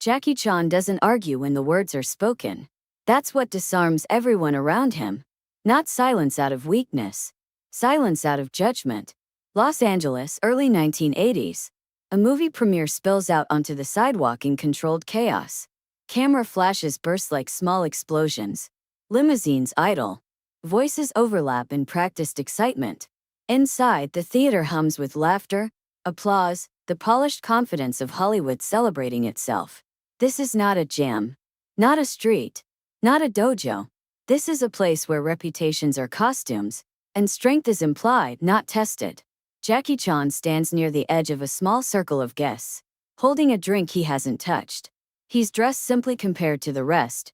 Jackie Chan doesn't argue when the words are spoken. That's what disarms everyone around him. Not silence out of weakness. Silence out of judgment. Los Angeles, early 1980s. A movie premiere spills out onto the sidewalk in controlled chaos. Camera flashes burst like small explosions. Limousines idle. Voices overlap in practiced excitement. Inside, the theater hums with laughter, applause, the polished confidence of Hollywood celebrating itself. This is not a jam. Not a street. Not a dojo. This is a place where reputations are costumes, and strength is implied, not tested. Jackie Chan stands near the edge of a small circle of guests, holding a drink he hasn't touched. He's dressed simply compared to the rest.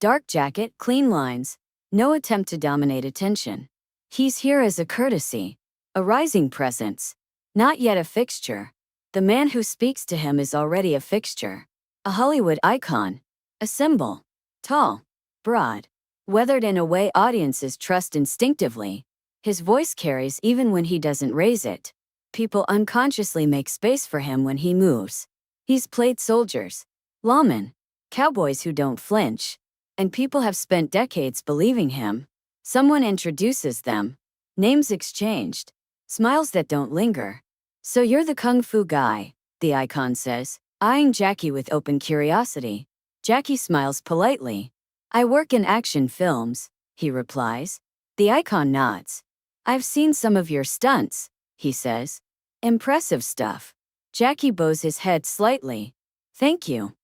Dark jacket, clean lines, no attempt to dominate attention. He's here as a courtesy, a rising presence, not yet a fixture. The man who speaks to him is already a fixture. A Hollywood icon. A symbol. Tall. Broad. Weathered in a way audiences trust instinctively. His voice carries even when he doesn't raise it. People unconsciously make space for him when he moves. He's played soldiers, lawmen, cowboys who don't flinch. And people have spent decades believing him. Someone introduces them. Names exchanged. Smiles that don't linger. "So you're the kung fu guy," the icon says, eyeing Jackie with open curiosity. Jackie smiles politely. "I work in action films," he replies. The icon nods. "I've seen some of your stunts," he says. "Impressive stuff." Jackie bows his head slightly. "Thank you.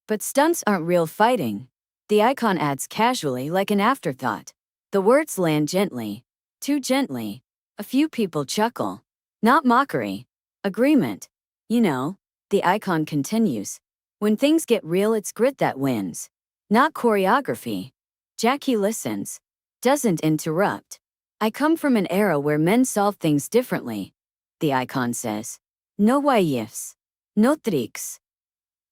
But stunts aren't real fighting." The icon adds casually, like an afterthought. The words land gently. Too gently. A few people chuckle. Not mockery. Agreement. "You know," the icon continues, "when things get real, it's grit that wins. Not choreography." Jackie listens. Doesn't interrupt. "I come from an era where men solve things differently," the icon says. "No what-ifs. No tricks."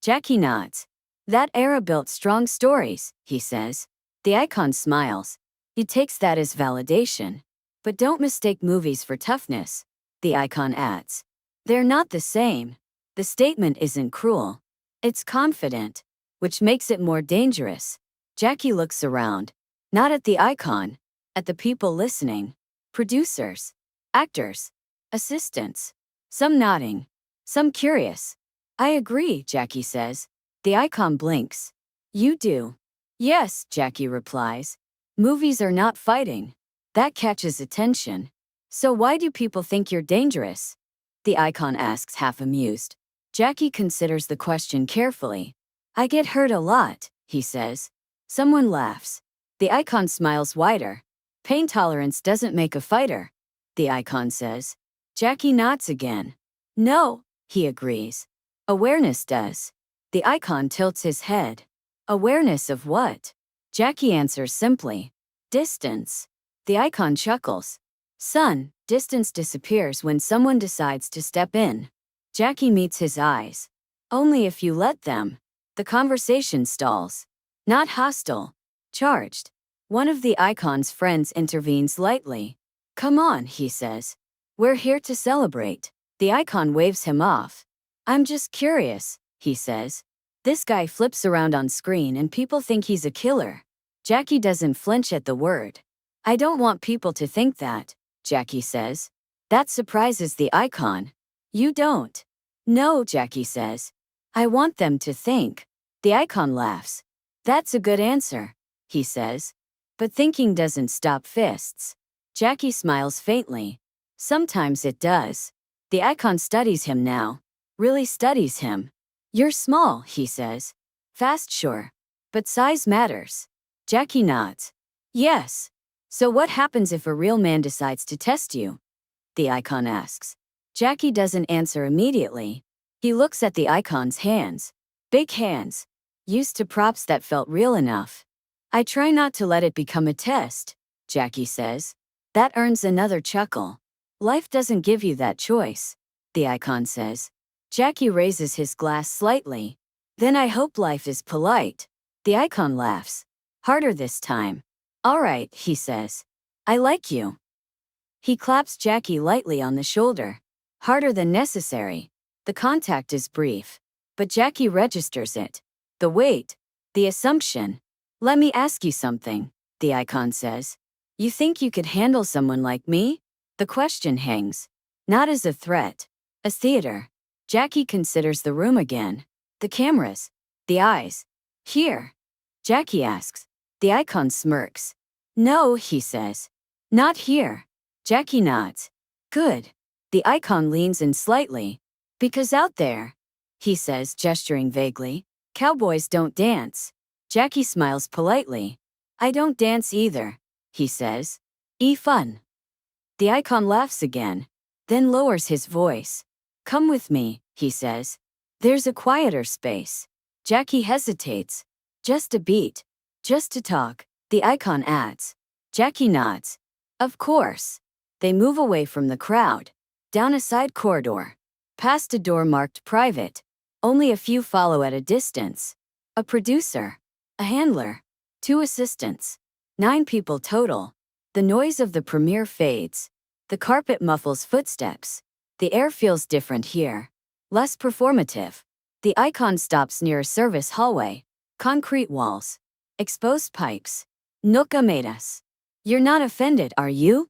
Jackie nods. "That era built strong stories," he says. The icon smiles. He takes that as validation. "But don't mistake movies for toughness," the icon adds. "They're not the same." The statement isn't cruel. It's confident, which makes it more dangerous. Jackie looks around. Not at the icon. At the people listening. Producers. Actors. Assistants. Some nodding. Some curious. "I agree," Jackie says. The icon blinks. "You do?" "Yes," Jackie replies. "Movies are not fighting." That catches attention. "So why do people think you're dangerous?" the icon asks, half amused. Jackie considers the question carefully. "I get hurt a lot," he says. Someone laughs. The icon smiles wider. "Pain tolerance doesn't make a fighter," the icon says. Jackie nods again. "No," he agrees. "Awareness does." The icon tilts his head. "Awareness of what?" Jackie answers simply. "Distance." The icon chuckles. "Son, distance disappears when someone decides to step in." Jackie meets his eyes. "Only if you let them." The conversation stalls. Not hostile. Charged. One of the icon's friends intervenes lightly. "Come on," he says. "We're here to celebrate." The icon waves him off. "I'm just curious," he says. This guy flips around on screen and people think he's a killer. Jackie doesn't flinch at the word. "I don't want people to think that," Jackie says. That surprises the icon. "You don't?" "No," Jackie says. "I want them to think." The icon laughs. "That's a good answer," he says. But thinking doesn't stop fists. Jackie smiles faintly. Sometimes it does. The icon studies him now. Really studies him. "You're small," he says. "Fast, sure. But size matters." Jackie nods. "Yes. So what happens if a real man decides to test you?" the icon asks. Jackie doesn't answer immediately. He looks at the icon's hands. Big hands. Used to props that felt real enough. "I try not to let it become a test," Jackie says. That earns another chuckle. "Life doesn't give you that choice," the icon says. Jackie raises his glass slightly. "Then I hope life is polite." The icon laughs. Harder this time. "All right," he says. "I like you." He claps Jackie lightly on the shoulder. Harder than necessary. The contact is brief. But Jackie registers it. The weight. The assumption. Let me ask you something, the icon says. You think you could handle someone like me? The question hangs. Not as a threat. As theater. Jackie considers the room again. The cameras. The eyes. Here. Jackie asks. The icon smirks. No, he says. Not here. Jackie nods. Good. The icon leans in slightly. Because out there, he says, gesturing vaguely, cowboys don't dance. Jackie smiles politely. I don't dance either, he says. Fun. The icon laughs again, then lowers his voice. Come with me, he says. There's a quieter space. Jackie hesitates. Just a beat. Just to talk, the icon adds. Jackie nods. Of course. They move away from the crowd. Down a side corridor. Past a door marked private. Only a few follow at a distance. A producer. A handler. 2 assistants. 9 people total. The noise of the premiere fades. The carpet muffles footsteps. The air feels different here. Less performative. The icon stops near a service hallway. Concrete walls. Exposed pipes. Nunca metas. You're not offended, are you?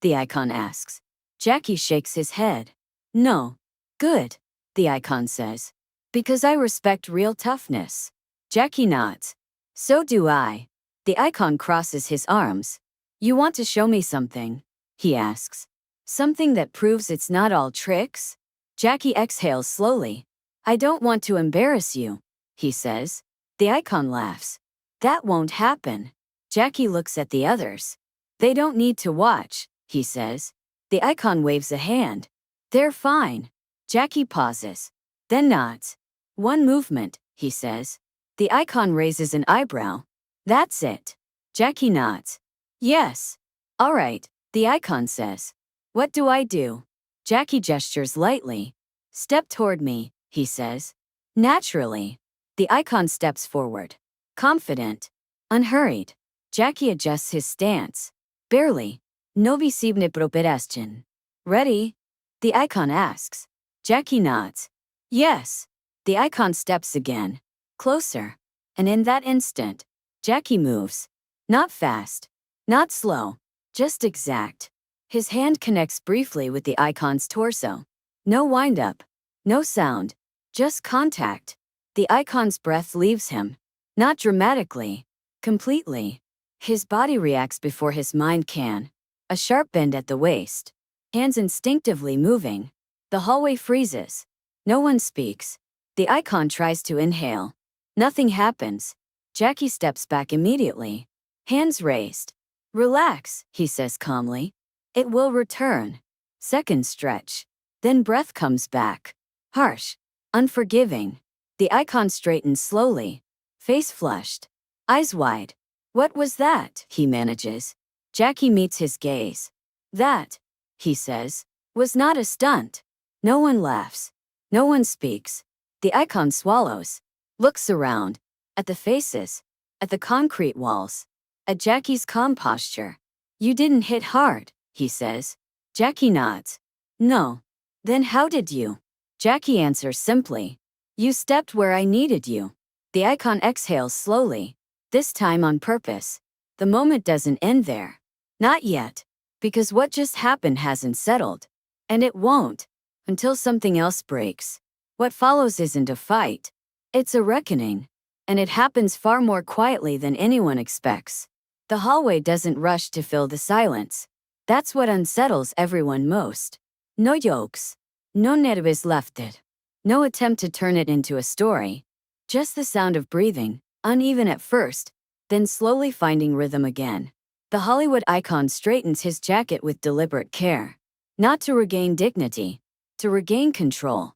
The icon asks. Jackie shakes his head. No. Good, the icon says. Because I respect real toughness. Jackie nods. So do I. The icon crosses his arms. You want to show me something? He asks. Something that proves it's not all tricks? Jackie exhales slowly. I don't want to embarrass you, he says. The icon laughs. That won't happen. Jackie looks at the others. They don't need to watch, he says. The icon waves a hand. They're fine. Jackie pauses. Then nods. One movement, he says. The icon raises an eyebrow. That's it. Jackie nods. Yes. All right, the icon says. What do I do? Jackie gestures lightly. Step toward me, he says. Naturally. The icon steps forward. Confident. Unhurried. Jackie adjusts his stance. Barely. No visible properastion. Ready? The icon asks. Jackie nods. Yes. The icon steps again. Closer. And in that instant, Jackie moves. Not fast. Not slow. Just exact. His hand connects briefly with the icon's torso. No wind-up. No sound. Just contact. The icon's breath leaves him. Not dramatically. Completely. His body reacts before his mind can. A sharp bend at the waist. Hands instinctively moving. The hallway freezes. No one speaks. The icon tries to inhale. Nothing happens. Jackie steps back immediately. Hands raised. Relax, he says calmly. It will return. Second stretch. Then breath comes back. Harsh. Unforgiving. The icon straightens slowly. Face flushed. Eyes wide. What was that? He manages. Jackie meets his gaze. That, he says, was not a stunt. No one laughs. No one speaks. The icon swallows. Looks around. At the faces. At the concrete walls. At Jackie's calm posture. You didn't hit hard, he says. Jackie nods. No. Then how did you? Jackie answers simply. You stepped where I needed you. The icon exhales slowly. This time on purpose. The moment doesn't end there. Not yet. Because what just happened hasn't settled. And it won't. Until something else breaks. What follows isn't a fight. It's a reckoning. And it happens far more quietly than anyone expects. The hallway doesn't rush to fill the silence. That's what unsettles everyone most. No jokes. No nervous left it. No attempt to turn it into a story. Just the sound of breathing, uneven at first, then slowly finding rhythm again. The Hollywood icon straightens his jacket with deliberate care. Not to regain dignity, to regain control.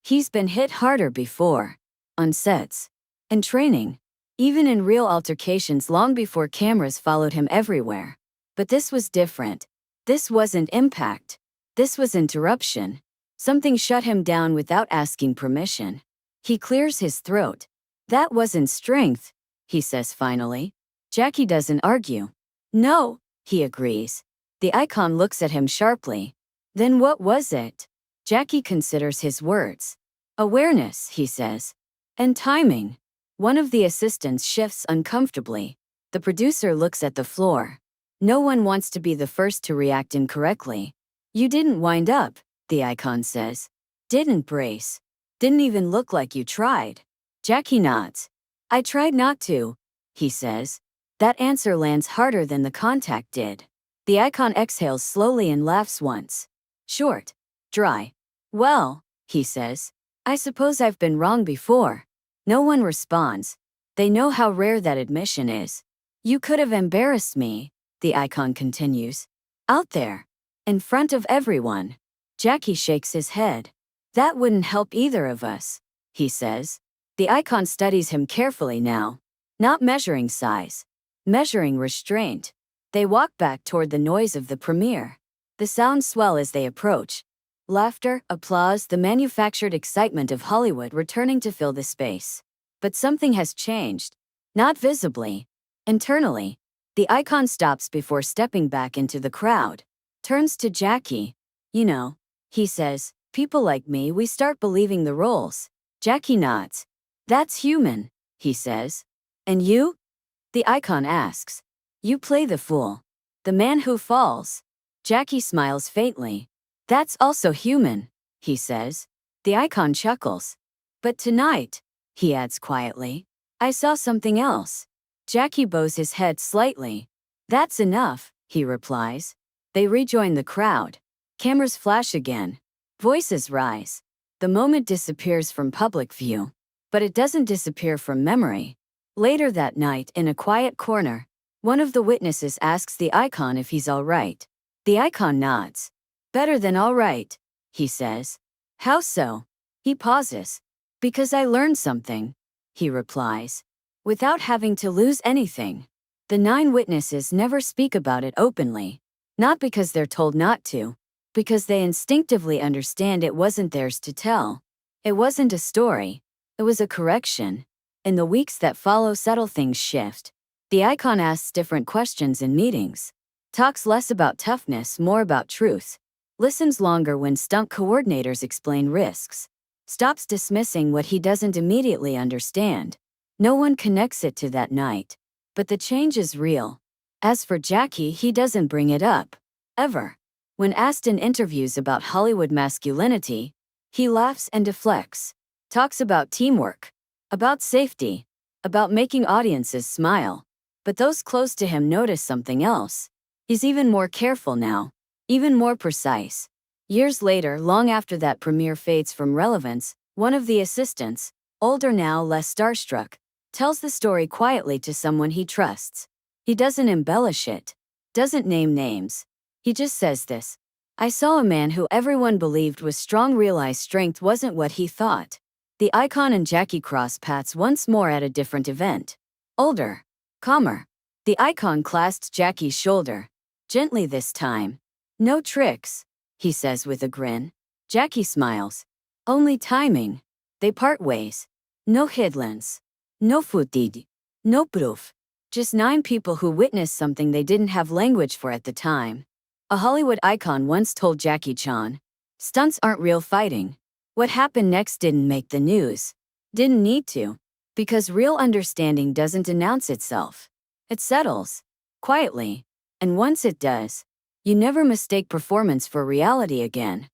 He's been hit harder before. On sets. In training. Even in real altercations long before cameras followed him everywhere. But this was different. This wasn't impact. This was interruption. Something shut him down without asking permission. He clears his throat. That wasn't strength, he says finally. Jackie doesn't argue. No, he agrees. The icon looks at him sharply. Then what was it? Jackie considers his words. Awareness, he says. And timing. One of the assistants shifts uncomfortably. The producer looks at the floor. No one wants to be the first to react incorrectly. You didn't wind up, the icon says. Didn't brace. Didn't even look like you tried. Jackie nods. I tried not to, he says. That answer lands harder than the contact did. The icon exhales slowly and laughs once. Short. Dry. Well, he says. I suppose I've been wrong before. No one responds. They know how rare that admission is. You could have embarrassed me, the icon continues. Out there. In front of everyone. Jackie shakes his head. That wouldn't help either of us, he says. The icon studies him carefully now. Not measuring size. Measuring restraint. They walk back toward the noise of the premiere. The sounds swell as they approach. Laughter, applause, the manufactured excitement of Hollywood returning to fill the space. But something has changed. Not visibly. Internally. The icon stops before stepping back into the crowd. Turns to Jackie. You know, he says, people like me, we start believing the roles. Jackie nods. That's human, he says. And you? The icon asks. You play the fool. The man who falls. Jackie smiles faintly. That's also human, he says. The icon chuckles. But tonight, he adds quietly, I saw something else. Jackie bows his head slightly. That's enough, he replies. They rejoin the crowd. Cameras flash again. Voices rise. The moment disappears from public view. But it doesn't disappear from memory. Later that night, in a quiet corner, one of the witnesses asks the icon if he's all right. The icon nods. Better than all right, he says. How so? He pauses. Because I learned something, he replies. Without having to lose anything. The 9 witnesses never speak about it openly. Not because they're told not to. Because they instinctively understand it wasn't theirs to tell. It wasn't a story. It was a correction. In the weeks that follow, subtle things shift. The icon asks different questions in meetings. Talks less about toughness, more about truth. Listens longer when stunt coordinators explain risks. Stops dismissing what he doesn't immediately understand. No one connects it to that night. But the change is real. As for Jackie, he doesn't bring it up. Ever. When asked in interviews about Hollywood masculinity, he laughs and deflects. Talks about teamwork. About safety. About making audiences smile. But those close to him notice something else. He's even more careful now. Even more precise. Years later, long after that premiere fades from relevance, one of the assistants, older now, less starstruck, tells the story quietly to someone he trusts. He doesn't embellish it. Doesn't name names. He just says this. I saw a man who everyone believed was strong realize strength wasn't what he thought. The icon and Jackie cross paths once more at a different event. Older. Calmer. The icon clasped Jackie's shoulder. Gently this time. No tricks, he says with a grin. Jackie smiles. Only timing. They part ways. No headlines. No footage. No proof. Just 9 people who witnessed something they didn't have language for at the time. A Hollywood icon once told Jackie Chan, stunts aren't real fighting. What happened next didn't make the news. Didn't need to. Because real understanding doesn't announce itself. It settles. Quietly. And once it does, you never mistake performance for reality again.